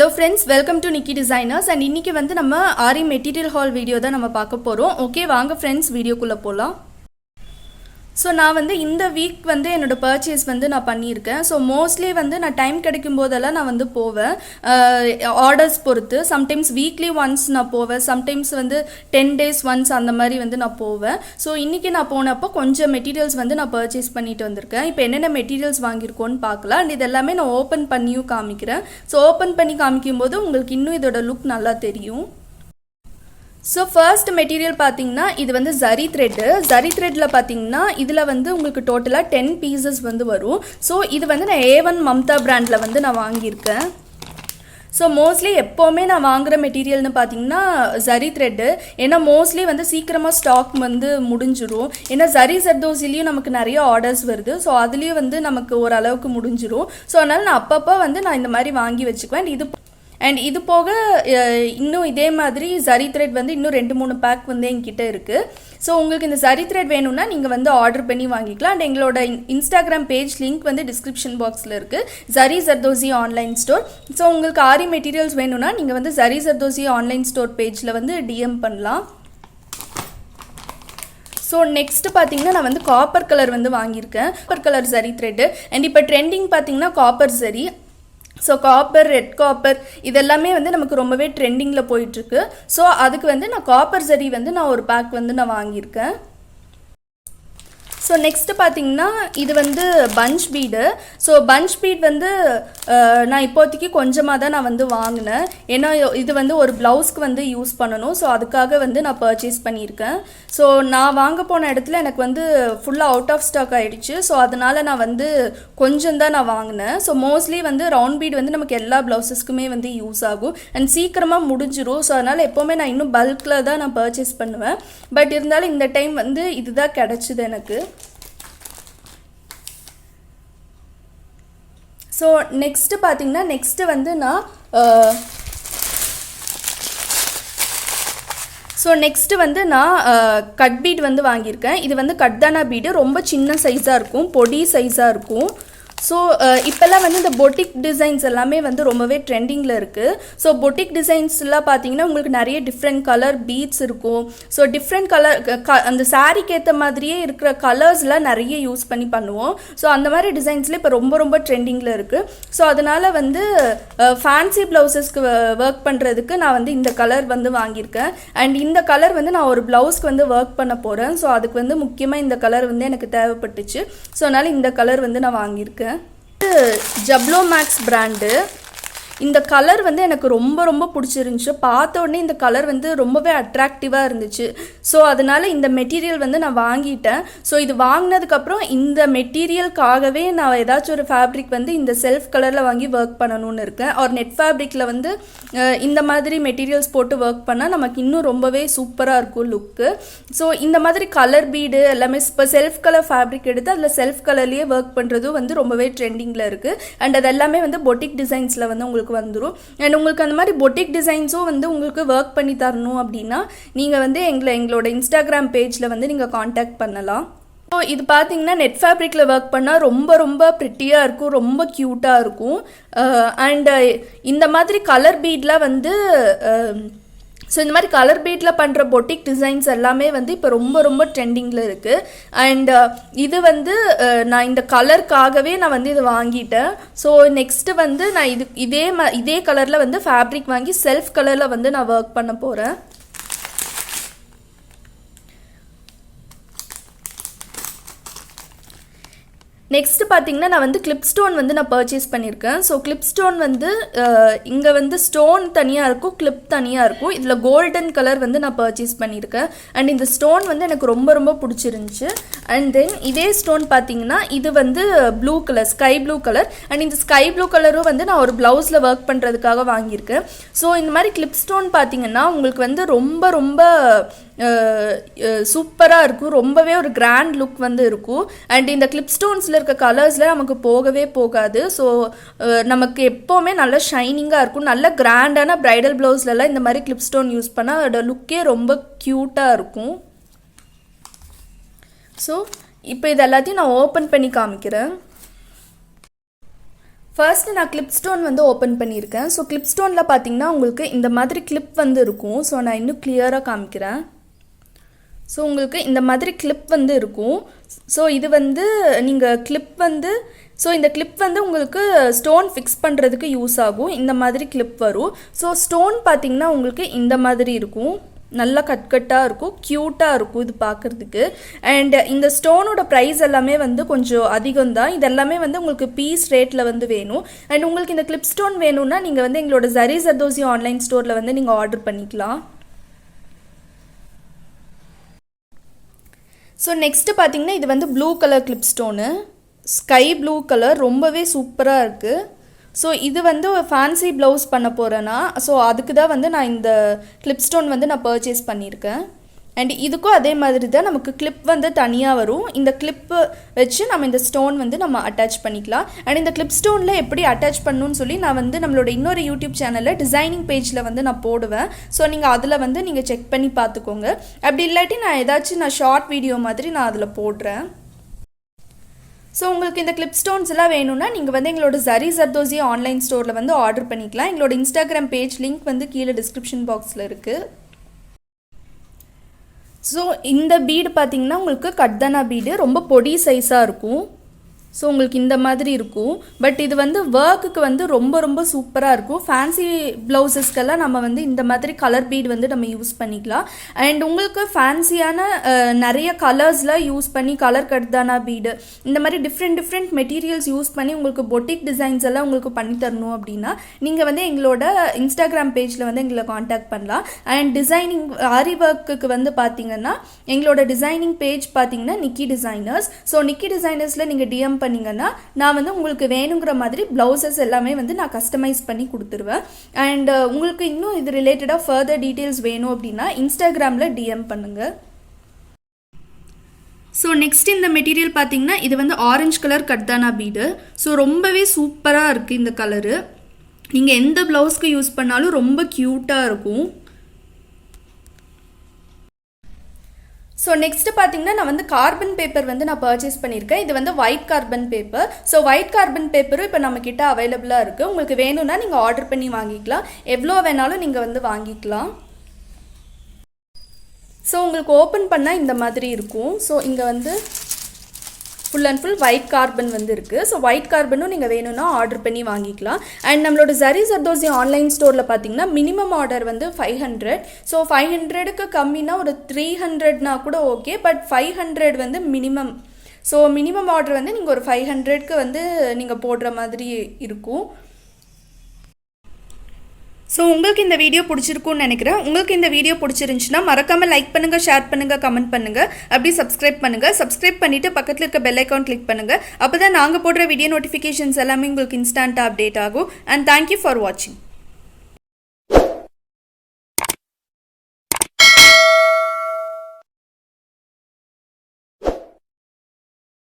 Hello friends, welcome to Nikki Designers and இன்னைக்கு வந்து நம்ம aari material haul video தான் நம்ம பார்க்க போறோம். ஓகே வாங்க friends வீடியோக்குள்ள போலாம். ஸோ நான் வந்து இந்த வீக் வந்து என்னோட பர்ச்சேஸ் வந்து நான் பண்ணியிருக்கேன். ஸோ மோஸ்ட்லி வந்து நான் டைம் கிடைக்கும் போதெல்லாம் நான் வந்து போவேன் ஆர்டர்ஸ் பொறுத்து. சம்டைம்ஸ் வீக்லி ஒன்ஸ் நான் போவேன், சம்டைம்ஸ் வந்து 10 days ஒன்ஸ் அந்த மாதிரி வந்து நான் போவேன். ஸோ இன்றைக்கி நான் போனப்போ கொஞ்சம் மெட்டீரியல்ஸ் வந்து நான் பர்ச்சேஸ் பண்ணிட்டு வந்திருக்கேன். இப்போ என்னென்ன மெட்டீரியல்ஸ் வாங்கியிருக்கோன்னு பார்க்கலாம். அண்ட் இது எல்லாமே நான் ஓப்பன் பண்ணியும் காமிக்கிறேன். ஸோ ஓப்பன் பண்ணி காமிக்கும்போது உங்களுக்கு இன்னும் இதோட லுக் நல்லா தெரியும். ஸோ ஃபர்ஸ்ட் மெட்டீரியல் பார்த்தீங்கன்னா இது வந்து ஜரி த்ரெட்டில் பார்த்தீங்கன்னா இதில் வந்து உங்களுக்கு டோட்டலாக 10 pieces வந்து வரும். ஸோ இது வந்து நான் A1 மம்தா பிராண்டில் வந்து நான் வாங்கியிருக்கேன். ஸோ மோஸ்ட்லி எப்போவுமே நான் வாங்குகிற மெட்டீரியல்னு பார்த்தீங்கன்னா ஜரி த்ரெட்டு. ஏன்னா மோஸ்ட்லி வந்து சீக்கிரமாக ஸ்டாக் வந்து முடிஞ்சிடும். ஏன்னா ஜரி ஜர்தோசிலையும் நமக்கு நிறைய ஆர்டர்ஸ் வருது. ஸோ அதுலேயும் வந்து நமக்கு ஓரளவுக்கு முடிஞ்சிடும். ஸோ அதனால் நான் அப்பப்போ வந்து நான் இந்த மாதிரி வாங்கி வச்சுக்குவேன். இது போக இன்னும் இதே மாதிரி ஜரி த்ரெட் வந்து இன்னும் 2-3 பேக் வந்து என்கிட்ட இருக்குது. ஸோ உங்களுக்கு இந்த ஜரி த்ரெட் வேணும்னா நீங்கள் வந்து ஆர்டர் பண்ணி வாங்கிக்கலாம். அண்ட் எங்களோட இன்ஸ்டாகிராம் பேஜ் லிங்க் வந்து டிஸ்கிரிப்ஷன் பாக்ஸில் இருக்குது, zari zardozi online store. So உங்களுக்கு ஆரி மெட்டீரியல்ஸ் வேணும்னா நீங்கள் வந்து ஜரி ஜர்தோசி ஆன்லைன் ஸ்டோர் பேஜில் வந்து டிஎம் பண்ணலாம். ஸோ நெக்ஸ்ட்டு பார்த்தீங்கன்னா நான் வந்து காப்பர் கலர் வந்து வாங்கியிருக்கேன். Copper colour zari thread. And இப்போ ட்ரெண்டிங் பார்த்தீங்கன்னா copper zari. So copper, red copper இதெல்லாமே வந்து நமக்கு ரொம்பவே ட்ரெண்டிங்கில் போயிட்டுருக்கு. ஸோ அதுக்கு வந்து நான் காப்பர் ஜரி வந்து நான் ஒரு பேக் வந்து நான் வாங்கியிருக்கேன். ஸோ நெக்ஸ்ட்டு பார்த்தீங்கன்னா இது வந்து punch feed. So punch feed வந்து நான் இப்போதைக்கு கொஞ்சமாக தான் நான் வந்து வாங்கினேன். ஏன்னா இது வந்து ஒரு ப்ளவுஸ்க்கு வந்து யூஸ் பண்ணணும். ஸோ அதுக்காக வந்து நான் பர்ச்சேஸ் பண்ணியிருக்கேன். ஸோ நான் வாங்க போன இடத்துல எனக்கு வந்து ஃபுல்லாக அவுட் ஆஃப் ஸ்டாக் ஆகிடுச்சு. ஸோ அதனால் நான் வந்து கொஞ்சம் தான் நான் வாங்கினேன். ஸோ மோஸ்ட்லி வந்து ரவுண்ட் பீட் வந்து நமக்கு எல்லா ப்ளவுஸஸ்க்குமே வந்து யூஸ் ஆகும் அண்ட் சீக்கிரமாக முடிஞ்சிடும். ஸோ அதனால் எப்போவுமே நான் இன்னும் பல்கில் தான் நான் பர்ச்சேஸ் பண்ணுவேன். பட் இருந்தாலும் இந்த டைம் வந்து இதுதான் கிடச்சிது எனக்கு. ஸோ நெக்ஸ்ட்டு பார்த்தீங்கன்னா நெக்ஸ்ட்டு வந்து நான் கட் பீட் வந்து வாங்கியிருக்கேன். இது வந்து கட்தானா பீடு. ரொம்ப சின்ன சைஸாக இருக்கும், பொடி சைஸாக இருக்கும். ஸோ இப்போல்லாம் வந்து இந்த பொட்டிக் டிசைன்ஸ் எல்லாமே வந்து ரொம்பவே ட்ரெண்டிங்கில் இருக்குது. ஸோ பொட்டிக் டிசைன்ஸ்லாம் பார்த்தீங்கன்னா உங்களுக்கு நிறைய டிஃப்ரெண்ட் கலர் பீட்ஸ் இருக்கும். ஸோ டிஃப்ரெண்ட் கலர் அந்த சாரீக்கு ஏற்ற மாதிரியே இருக்கிற கலர்ஸ்லாம் நிறைய யூஸ் பண்ணி பண்ணுவோம். ஸோ அந்த மாதிரி டிசைன்ஸில் இப்போ ரொம்ப ட்ரெண்டிங்கில் இருக்குது. ஸோ அதனால் வந்து ஃபேன்சி ப்ளவுசஸ்க்கு ஒர்க் பண்ணுறதுக்கு நான் வந்து இந்த கலர் வந்து வாங்கியிருக்கேன். அண்ட் இந்த கலர் வந்து நான் ஒரு ப்ளவுஸ்க்கு வந்து ஒர்க் பண்ண போகிறேன். ஸோ அதுக்கு வந்து முக்கியமாக இந்த கலர் வந்து எனக்கு தேவைப்பட்டுச்சு. ஸோ அதனால் இந்த கலர் வந்து நான் வாங்கியிருக்கேன். ஜப்ளோ மேக்ஸ் பிராண்டு. இந்த கலர் வந்து எனக்கு ரொம்ப பிடிச்சிருந்துச்சு. பார்த்த உடனே இந்த கலர் வந்து ரொம்பவே அட்ராக்டிவாக இருந்துச்சு. ஸோ அதனால் இந்த மெட்டீரியல் வந்து நான் வாங்கிட்டேன். ஸோ இது வாங்கினதுக்கப்புறம் இந்த மெட்டீரியலுக்காகவே நான் ஏதாச்சும் ஒரு ஃபேப்ரிக் வந்து இந்த செல்ஃப் கலரில் வாங்கி ஒர்க் பண்ணணும்னு இருக்கேன். ஒரு நெட் ஃபேப்ரிக்கில் வந்து இந்த மாதிரி மெட்டீரியல்ஸ் போட்டு ஒர்க் பண்ணால் நமக்கு இன்னும் ரொம்பவே சூப்பராக இருக்கும் லுக்கு. ஸோ இந்த மாதிரி கலர் பீடு எல்லாமே இப்போ செல்ஃப் கலர் ஃபேப்ரிக் எடுத்து அதில் செல்ஃப் கலர்லேயே ஒர்க் பண்ணுறதும் வந்து ரொம்பவே ட்ரெண்டிங்கில் இருக்குது. அண்ட் அது எல்லாமே வந்து பொட்டிக் டிசைன்ஸில் வந்து உங்களுக்கு வந்துடும். அண்ட் உங்களுக்கு அந்த மாதிரி பொட்டிக் டிசைன்ஸும் வந்து உங்களுக்கு ஒர்க் பண்ணி தரணும் அப்படின்னா நீங்கள் வந்து எங்களோட இன்ஸ்டாகிராம் பேஜில் வந்து நீங்கள் காண்டாக்ட் பண்ணலாம். ஸோ இது பார்த்தீங்கன்னா நெட் ஃபேப்ரிக்கில் ஒர்க் பண்ணால் ரொம்ப ப்ரிட்டியாக இருக்கும், ரொம்ப க்யூட்டாக இருக்கும். அண்டு இந்த மாதிரி கலர் பீட்லாம் வந்து ஸோ இந்த மாதிரி கலர் பீட்டில் பண்ணுற பொட்டிக் டிசைன்ஸ் எல்லாமே வந்து இப்போ ரொம்ப ட்ரெண்டிங்கில் இருக்குது. அண்ட் இது வந்து நான் இந்த கலருக்காகவே நான் வந்து இதை வாங்கிட்டேன். ஸோ நெக்ஸ்ட்டு வந்து நான் இதே கலரில் வந்து ஃபேப்ரிக் வாங்கி செல்ஃப் கலரில் வந்து நான் ஒர்க் பண்ண போகிறேன். நெக்ஸ்ட்டு பார்த்தீங்கன்னா நான் வந்து கிளிப் ஸ்டோன் வந்து நான் பர்ச்சேஸ் பண்ணியிருக்கேன். ஸோ கிளிப் ஸ்டோன் வந்து இங்கே வந்து ஸ்டோன் தனியாக இருக்கும், கிளிப் தனியாக இருக்கும். இதில் கோல்டன் கலர் வந்து நான் பர்ச்சேஸ் பண்ணியிருக்கேன். அண்ட் இந்த ஸ்டோன் வந்து எனக்கு ரொம்ப பிடிச்சிருந்துச்சு. அண்ட் தென் இதே ஸ்டோன் பார்த்தீங்கன்னா இது வந்து blue colour, sky blue colour. And இந்த ஸ்கை ப்ளூ கலரும் வந்து நான் ஒரு ப்ளவுஸில் ஒர்க் பண்ணுறதுக்காக வாங்கியிருக்கேன். ஸோ இந்த மாதிரி கிளிப் ஸ்டோன் பார்த்தீங்கன்னா உங்களுக்கு வந்து ரொம்ப சூப்பராக இருக்கும், ரொம்பவே ஒரு கிராண்ட் லுக் வந்து இருக்கும். அண்ட் இந்த கிளிப் ஸ்டோன்ஸில் இருக்க கலர்ஸில் நமக்கு போகவே போகாது. ஸோ நமக்கு எப்போவுமே நல்லா ஷைனிங்காக இருக்கும். நல்ல கிராண்டான ப்ரைடல் ப்ளவுஸ்லலாம் இந்த மாதிரி கிளிப் ஸ்டோன் யூஸ் பண்ணால் அதோட லுக்கே ரொம்ப க்யூட்டாக இருக்கும். ஸோ இப்போ இது எல்லாத்தையும் நான் ஓப்பன் பண்ணி காமிக்கிறேன். ஃபர்ஸ்ட் நான் கிளிப் ஸ்டோன் வந்து ஓப்பன் பண்ணியிருக்கேன். ஸோ கிளிப் ஸ்டோனில் பார்த்தீங்கன்னா உங்களுக்கு இந்த மாதிரி கிளிப் வந்து இருக்கும். ஸோ நான் இன்னும் கிளியராக காமிக்கிறேன். ஸோ உங்களுக்கு இந்த மாதிரி கிளிப் வந்து இருக்கும். ஸோ இது வந்து நீங்கள் கிளிப் வந்து இந்த கிளிப் வந்து உங்களுக்கு ஸ்டோன் ஃபிக்ஸ் பண்ணுறதுக்கு யூஸ் ஆகும். இந்த மாதிரி கிளிப் வரும். ஸோ ஸ்டோன் பார்த்தீங்கன்னா உங்களுக்கு இந்த மாதிரி இருக்கும். நல்லா கட்டாக இருக்கும், க்யூட்டாக இருக்கும் இது பார்க்குறதுக்கு. அண்ட் இந்த ஸ்டோனோட ப்ரைஸ் எல்லாமே வந்து கொஞ்சம் அதிகம் தான். இது எல்லாமே வந்து உங்களுக்கு பீஸ் ரேட்டில் வந்து வேணும். அண்ட் உங்களுக்கு இந்த கிளிப் ஸ்டோன் வேணும்னா நீங்கள் வந்து எங்களோட ஜரி ஜர்தோசி ஆன்லைன் ஸ்டோரில் வந்து நீங்கள் ஆர்டர் பண்ணிக்கலாம். ஸோ நெக்ஸ்ட்டு பார்த்தீங்கன்னா இது வந்து blue colour clip stone, sky blue colour, ரொம்பவே சூப்பராக இருக்குது. ஸோ இது வந்து ஃபேன்சி ப்ளவுஸ் பண்ண போகிறேன்னா ஸோ அதுக்கு தான் வந்து நான் இந்த கிளிப் ஸ்டோன் வந்து நான் பர்ச்சேஸ் பண்ணியிருக்கேன். அண்ட் இதுக்கும் அதே மாதிரி தான் நமக்கு கிளிப் வந்து தனியாக வரும். இந்த கிளிப்பு வச்சு நம்ம இந்த ஸ்டோன் வந்து நம்ம அட்டாச் பண்ணிக்கலாம். அண்ட் இந்த கிளிப் ஸ்டோனில் எப்படி அட்டாச் பண்ணணும்னு சொல்லி நான் வந்து நம்மளோட இன்னொரு யூடியூப் சேனலில் டிசைனிங் பேஜில் வந்து நான் போடுவேன். ஸோ நீங்கள் அதில் வந்து நீங்கள் செக் பண்ணி பார்த்துக்கோங்க. அப்படி இல்லாட்டி நான் ஷார்ட் வீடியோ மாதிரி நான் அதில் போடுறேன். ஸோ உங்களுக்கு இந்த கிளிப் ஸ்டோன்ஸ் எல்லாம் வேணும்னா நீங்கள் வந்து எங்களோட ஜரி ஜர்தோசி ஆன்லைன் ஸ்டோரில் வந்து ஆர்டர் பண்ணிக்கலாம். எங்களோட இன்ஸ்டாகிராம் பேஜ் லிங்க் வந்து கீழே டிஸ்கிரிப்ஷன் பாக்ஸில் இருக்குது. ஸோ இந்த பீடு பார்த்தீங்கன்னா உங்களுக்கு கட்தானா பீடு ரொம்ப பொடி சைஸாக இருக்கும். ஸோ உங்களுக்கு இந்த மாதிரி இருக்கும். பட் இது வந்து ஒர்க்குக்கு வந்து ரொம்ப ரொம்ப சூப்பராக இருக்கும். ஃபேன்சி ப்ளவுசஸ்க்கெல்லாம் நம்ம வந்து இந்த மாதிரி கலர் பீட் வந்து நம்ம யூஸ் பண்ணிக்கலாம். அண்ட் உங்களுக்கு ஃபேன்சியான நிறைய கலர்ஸ்லாம் யூஸ் பண்ணி கலர் கட்தானா பீடு இந்த மாதிரி டிஃப்ரெண்ட் மெட்டீரியல்ஸ் யூஸ் பண்ணி உங்களுக்கு பொட்டிக் டிசைன்ஸ் எல்லாம் உங்களுக்கு பண்ணி தரணும் அப்படின்னா நீங்கள் வந்து எங்களோட இன்ஸ்டாகிராம் பேஜில் வந்து எங்களை காண்டாக்ட் பண்ணலாம். அண்ட் டிசைனிங் ஆரி ஒர்க்குக்கு வந்து பார்த்தீங்கன்னா எங்களோட டிசைனிங் பேஜ் பார்த்தீங்கன்னா நிக்கி டிசைனர்ஸ். ஸோ நிக்கி டிசைனர்ஸில் நீங்கள் டிஎம் பண்ணிங்கன்னா நான் வந்து உங்களுக்கு வேணுங்கிற மாதிரி ப்ளவுசஸ் எல்லாமே வந்து நான் கஸ்டமைஸ் பண்ணி கொடுத்துருவேன். அண்ட் உங்களுக்கு இன்னும் இது ரிலேட்டடாக ஃபர்தர் டீட்டெயில்ஸ் வேணும் அப்படின்னா இன்ஸ்டாகிராமில் டிஎம் பண்ணுங்கள். ஸோ நெக்ஸ்ட் இந்த மெட்டீரியல் பார்த்தீங்கன்னா இது வந்து ஆரஞ்சு கலர் கட்தானா பீடு. ஸோ ரொம்பவே சூப்பராக இருக்குது இந்த கலரு. நீங்கள் எந்த ப்ளவுஸ்க்கு யூஸ் பண்ணாலும் ரொம்ப க்யூட்டாக இருக்கும். ஸோ நெக்ஸ்ட்டு பார்த்தீங்கன்னா நான் வந்து கார்பன் பேப்பர் வந்து நான் பர்ச்சேஸ் பண்ணியிருக்கேன். இது வந்து white carbon paper. So white carbon பேப்பரும் இப்போ நம்மக்கிட்ட அவைலபிளாக இருக்குது. உங்களுக்கு வேணும்னா நீங்கள் ஆர்டர் பண்ணி வாங்கிக்கலாம். எவ்வளோ வேணாலும் நீங்கள் வந்து வாங்கிக்கலாம். ஸோ உங்களுக்கு ஓப்பன் பண்ணால் இந்த மாதிரி இருக்கும். ஸோ இங்கே வந்து full and full white carbon வந்து இருக்குது. ஸோ ஒயிட் கார்பனும் நீங்கள் வேணும்னா ஆர்டர் பண்ணி வாங்கிக்கலாம். அண்ட் நம்மளோட ஜரி ஜர்தோசி ஆன்லைன் ஸ்டோரில் பார்த்தீங்கன்னா மினிமம் ஆர்டர் வந்து 500. ஸோ 500க்கு கம்மினா ஒரு 300னா கூட ஓகே. பட் 500 வந்து மினிமம். ஸோ மினிமம் ஆர்டர் வந்து நீங்கள் ஒரு 500க்கு வந்து நீங்கள் போடுற மாதிரி இருக்கும். ஸோ உங்களுக்கு இந்த வீடியோ பிடிச்சிருக்குன்னு நினைக்கிறேன். உங்களுக்கு இந்த வீடியோ பிடிச்சிருந்துச்சுன்னா மறக்காமல் லைக் பண்ணுங்கள், ஷேர் பண்ணுங்கள், கமெண்ட் பண்ணுங்கள், அப்படி சப்ஸ்கிரைப் பண்ணுங்கள். சப்ஸ்கிரைப் பண்ணிவிட்டு பக்கத்தில் இருக்க பெல் ஐக்கான் கிளிக் பண்ணுங்கள். அப்போ தான் நாங்கள் போடுற வீடியோ நோட்டிஃபிகேஷன்ஸ் எல்லாமே உங்களுக்கு இன்ஸ்டண்ட்டாக அப்டேட் ஆகும். அண்ட் தேங்க்யூ ஃபார் வாட்சிங்.